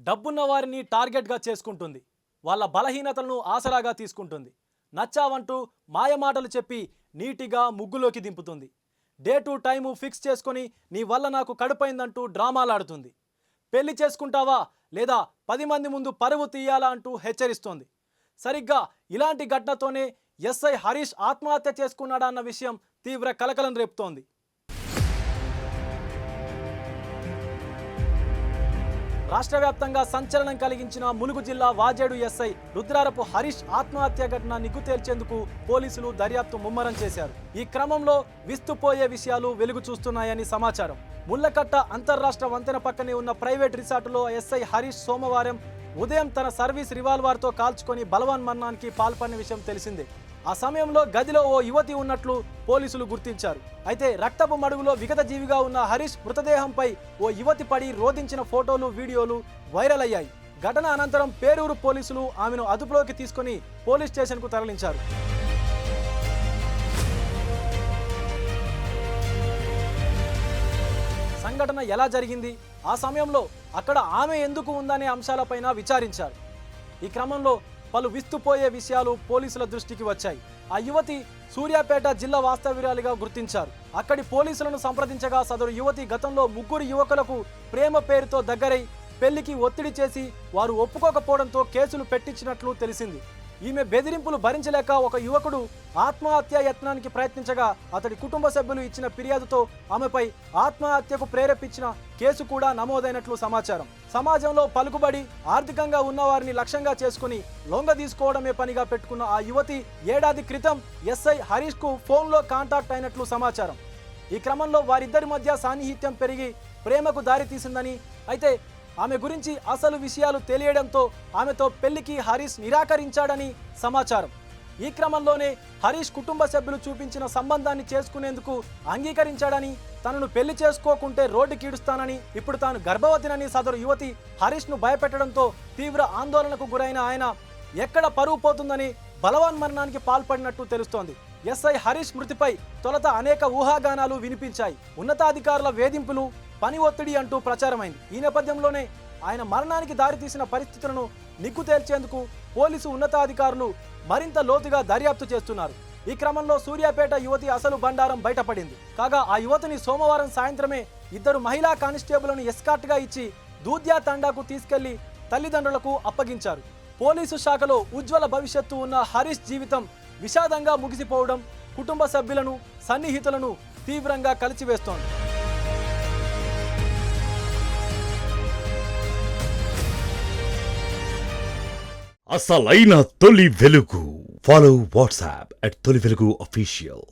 డబ్బున్న వారిని టార్గెట్గా చేసుకుంటుంది. వాళ్ళ బలహీనతలను ఆసరాగా తీసుకుంటుంది. నచ్చావంటూ మాయమాటలు చెప్పి నీటిగా ముగ్గులోకి దింపుతుంది. డేటు టైము ఫిక్స్ చేసుకొని నీ వల్ల నాకు కడుపైందంటూ డ్రామాలాడుతుంది. పెళ్లి చేసుకుంటావా లేదా 10 మంది ముందు పరువు తీయాలా అంటూ హెచ్చరిస్తోంది. సరిగ్గా ఇలాంటి ఘటనతోనే ఎస్ఐ హరీష్ ఆత్మహత్య చేసుకున్నాడా అన్న విషయం తీవ్ర కలకలం రేపుతోంది. రాష్ట్ర వ్యాప్తంగా సంచలనం కలిగించిన ములుగు జిల్లా వాజేడు ఎస్ఐ రుద్రారపు హరీష్ ఆత్మహత్య ఘటన నిగ్గు తేల్చేందుకు పోలీసులు దర్యాప్తు ముమ్మరం చేశారు. ఈ క్రమంలో విస్తుపోయే విషయాలు వెలుగు చూస్తున్నాయని సమాచారం. ముల్లకట్ట అంతర్రాష్ట్ర వంతెన పక్కనే ఉన్న ప్రైవేట్ రిసార్టులో ఎస్ఐ హరీష్ సోమవారం ఉదయం తన సర్వీస్ రివాల్వర్తో కాల్చుకొని బలవన్మరణానికి పాల్పడిన విషయం తెలిసిందే. ఆ సమయంలో గదిలో ఓ యువతి ఉన్నట్లు పోలీసులు గుర్తించారు. అయితే రక్తపు మడుగులో విగత జీవిగా ఉన్న హరీష్ మృతదేహంపై ఓ యువతి పడి రోదించిన ఫోటోలు, వీడియోలు వైరల్ అయ్యాయి. ఘటన అనంతరం పేరూరు పోలీసులు ఆమెను అదుపులోకి తీసుకుని పోలీస్ స్టేషన్కు తరలించారు. సంఘటన ఎలా జరిగింది, ఆ సమయంలో అక్కడ ఆమె ఎందుకు ఉందనే అంశాలపైన విచారించారు. ఈ క్రమంలో పలు విస్తుపోయే విషయాలు పోలీసుల దృష్టికి వచ్చాయి. ఆ యువతి సూర్యాపేట జిల్లా వాస్తవ్యురాలిగా గుర్తించారు. అక్కడి పోలీసులను సంప్రదించగా సదరు యువతి గతంలో 3 యువకులకు ప్రేమ పేరుతో దగ్గరై పెళ్లికి ఒత్తిడి చేసి వారు ఒప్పుకోకపోవడంతో కేసులు పెట్టించినట్లు తెలిసింది. ఈమె బెదిరింపులు భరించలేక ఒక యువకుడు ఆత్మహత్య యత్నానికి ప్రయత్నించగా అతడి కుటుంబ సభ్యులు ఇచ్చిన ఫిర్యాదుతో ఆమెపై ఆత్మహత్యకు ప్రేరేపించిన కేసు కూడా నమోదైనట్లు సమాచారం. సమాజంలో పలుకుబడి ఆర్థికంగా ఉన్నవారిని లక్ష్యంగా చేసుకుని లొంగ తీసుకోవడమే పనిగా పెట్టుకున్న ఆ యువతి ఏడాది క్రితం ఎస్ఐ హరీష్ కు ఫోన్లో కాంటాక్ట్ అయినట్లు సమాచారం. ఈ క్రమంలో వారిద్దరి మధ్య సాన్నిహిత్యం పెరిగి ప్రేమకు దారి తీసిందని, అయితే ఆమె గురించి అసలు విషయాలు తెలియడంతో ఆమెతో పెళ్లికి హరీష్ నిరాకరించాడని సమాచారం. ఈ క్రమంలోనే హరీష్ కుటుంబ సభ్యులు చూపించిన సంబంధాన్ని చేసుకునేందుకు అంగీకరించాడని, తనను పెళ్లి చేసుకోకుంటే రోడ్డుకి ఈడుస్తానని, ఇప్పుడు తాను గర్భవతినని సదరు యువతి హరీష్ను భయపెట్టడంతో తీవ్ర ఆందోళనకు గురైన ఆయన ఎక్కడ పరువు పోతుందని బలవన్మరణానికి పాల్పడినట్టు తెలుస్తోంది. ఎస్ఐ హరీష్ మృతిపై తొలుత అనేక ఊహాగానాలు వినిపించాయి. ఉన్నతాధికారుల వేధింపులు, పని ఒత్తిడి అంటూ ప్రచారమైంది. ఈ నేపథ్యంలోనే ఆయన మరణానికి దారితీసిన పరిస్థితులను నిగ్గు తేల్చేందుకు పోలీసు ఉన్నతాధికారులు మరింత లోతుగా దర్యాప్తు చేస్తున్నారు. ఈ క్రమంలో సూర్యాపేట యువతి అసలు బండారం బయటపడింది. కాగా ఆ యువతిని సోమవారం సాయంత్రమే 2 మహిళా కానిస్టేబుల్ను ఎస్కార్ట్గా ఇచ్చి దూద్యా తండాకు తీసుకెళ్లి తల్లిదండ్రులకు అప్పగించారు. పోలీసు శాఖలో ఉజ్వల భవిష్యత్తు ఉన్న హరీష్ జీవితం విషాదంగా ముగిసిపోవడం కుటుంబ సభ్యులను, సన్నిహితులను తీవ్రంగా కలిచివేస్తోంది. అసలైన తొలి వెలుగు. ఫాలో వాట్సాప్ @తొలి వెలుగు official.